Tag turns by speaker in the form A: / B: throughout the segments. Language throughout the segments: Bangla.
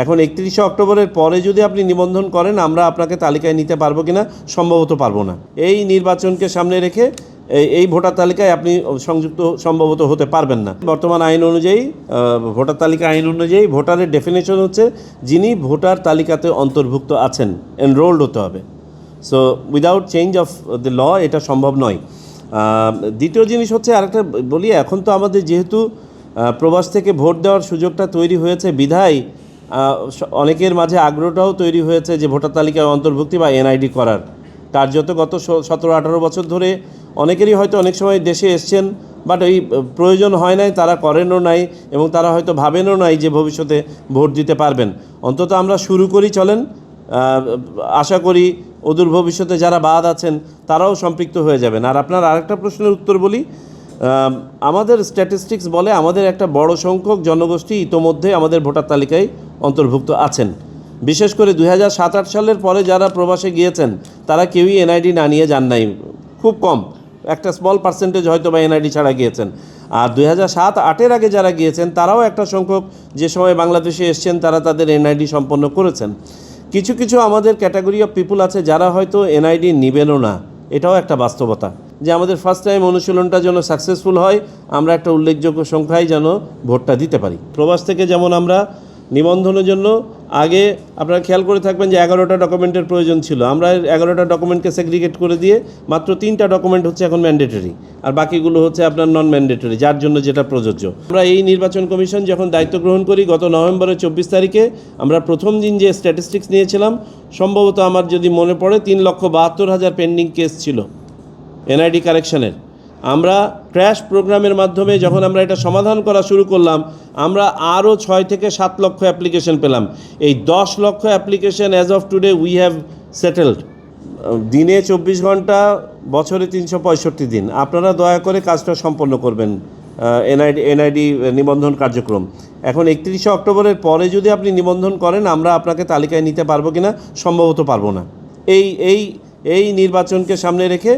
A: এখন 31শে অক্টোবরের পরে যদি আপনি নিবন্ধন করেন আমরা আপনাকে তালিকায় নিতে পারবো কিনা, সম্ভবত পারবো না। এই নির্বাচনকে সামনে রেখে এই ভোটার তালিকায় আপনি সংযুক্ত সম্ভবত হতে পারবেন না। বর্তমান আইন অনুযায়ী, ভোটার তালিকা আইন অনুযায়ী ভোটারের ডেফিনেশন হচ্ছে যিনি ভোটার তালিকাতে অন্তর্ভুক্ত আছেন, এনরোল্ড হতে হবে। So without change of the law এটা সম্ভব নয়। দ্বিতীয় জিনিস হচ্ছে, আরেকটা বলি, এখন তো আমাদের যেহেতু প্রবাস থেকে ভোট দেওয়ার সুযোগটা তৈরি হয়েছে বিধায় অনেকের মাঝে আগ্রহটাও তৈরি হয়েছে যে ভোটার তালিকায় অন্তর্ভুক্তি বা এনআইডি করার। কার্যত গত 17-18 বছর ধরে অনেকেরই হয়তো অনেক সময় দেশে এসছেন, বাট এই প্রয়োজন হয় নাই, তারা করেনও নাই এবং তারা হয়তো ভাবেনও নাই যে ভবিষ্যতে ভোট দিতে পারবেন। অন্তত আমরা শুরু করি, চলেন, আশা করি অদূর ভবিষ্যতে যারা বাদ আছেন তারাও সম্পৃক্ত হয়ে যাবেন। আর আপনার আরেকটা প্রশ্নের উত্তর বলি, আমাদের স্ট্যাটিস্টিক্স বলে আমাদের একটা বড় সংখ্যক জনগোষ্ঠী ইতোমধ্যে আমাদের ভোটার তালিকায় অন্তর্ভুক্ত আছেন। বিশেষ করে 2007-8 সালের পরে যারা প্রবাসে গিয়েছেন তারা কেউই এনআইডি না নিয়ে যান নাই, খুব কম, একটা স্মল পার্সেন্টেজ হয়তো বা এনআইডি ছাড়া গিয়েছেন। আর 2007-8-এর আগে যারা গিয়েছেন তারাও একটা সংখ্যক যে সময় বাংলাদেশে এসছেন তারা তাদের এনআইডি সম্পন্ন করেছেন। কিছু কিছু আমাদের ক্যাটাগরি অফ পিপুল আছে যারা হয়তো এনআইডি নেবেনও না, এটাও একটা বাস্তবতা, যে আমাদের ফার্স্ট টাইম অনুশীলনটা যেন সাকসেসফুল হয়, আমরা একটা উল্লেখযোগ্য সংখ্যায় যেন ভোটটা দিতে পারি। প্রবাস থেকে যেমন আমরা নিবন্ধনের জন্য আগে আপনারা খেয়াল করে থাকবেন যে 11টা ডকুমেন্টের প্রয়োজন ছিল, আমরা 11টা ডকুমেন্টকে সেগ্রিগেট করে দিয়ে মাত্র 3টা ডকুমেন্ট হচ্ছে এখন ম্যান্ডেটরি, আর বাকিগুলো হচ্ছে আপনার নন ম্যান্ডেটরি, যার জন্য যেটা প্রযোজ্য। আমরা এই নির্বাচন কমিশন যখন দায়িত্ব গ্রহণ করি গত নভেম্বরের 24 তারিখে, আমরা প্রথম দিন যে স্ট্যাটিস্টিক্স নিয়েছিলাম, সম্ভবত আমার যদি মনে পড়ে 3,72,000 পেন্ডিং কেস ছিল এনআইডি কারেকশনের। আমরা ক্র্যাশ প্রোগ্রামের মাধ্যমে যখন আমরা এটা সমাধান করা শুরু করলাম, আমরা আরও 6 থেকে 7 লক্ষ অ্যাপ্লিকেশন পেলাম। এই 10 লক্ষ application as of today we have settled. দিনে 24 ঘন্টা, বছরে 365 দিন। আপনারা দয়া করে কাজটা সম্পন্ন করবেন, এনআইডি নিবন্ধন কার্যক্রম। এখন 31শে অক্টোবরের পরে যদি আপনি নিবন্ধন করেন আমরা আপনাকে তালিকায় নিতে পারবো কিনা, সম্ভবত পারবো না। এই নির্বাচনকে সামনে রেখে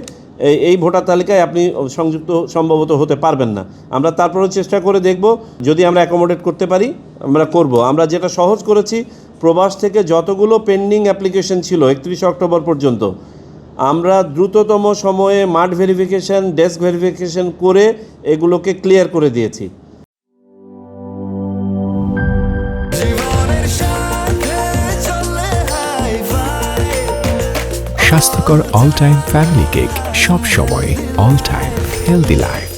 A: এই ভোটার তালিকায় আপনি সংযুক্ত সম্ভবত হতে পারবেন না। আমরা তারপরেও চেষ্টা করে দেখব, যদি আমরা অ্যাকোমোডেট করতে পারি আমরা করব। আমরা যেটা সহজ করেছি, প্রবাস থেকে যতগুলো পেন্ডিং অ্যাপ্লিকেশন ছিল 31শে অক্টোবর পর্যন্ত, আমরা দ্রুততম সময়ে মাঠ ভেরিফিকেশন, ডেস্ক ভেরিফিকেশন করে এগুলোকে ক্লিয়ার করে দিয়েছি।
B: স্বাস্থ্যকর অল টাইম ফ্যামিলি কেক, সব সময় অল টাইম হেলদি লাইফ।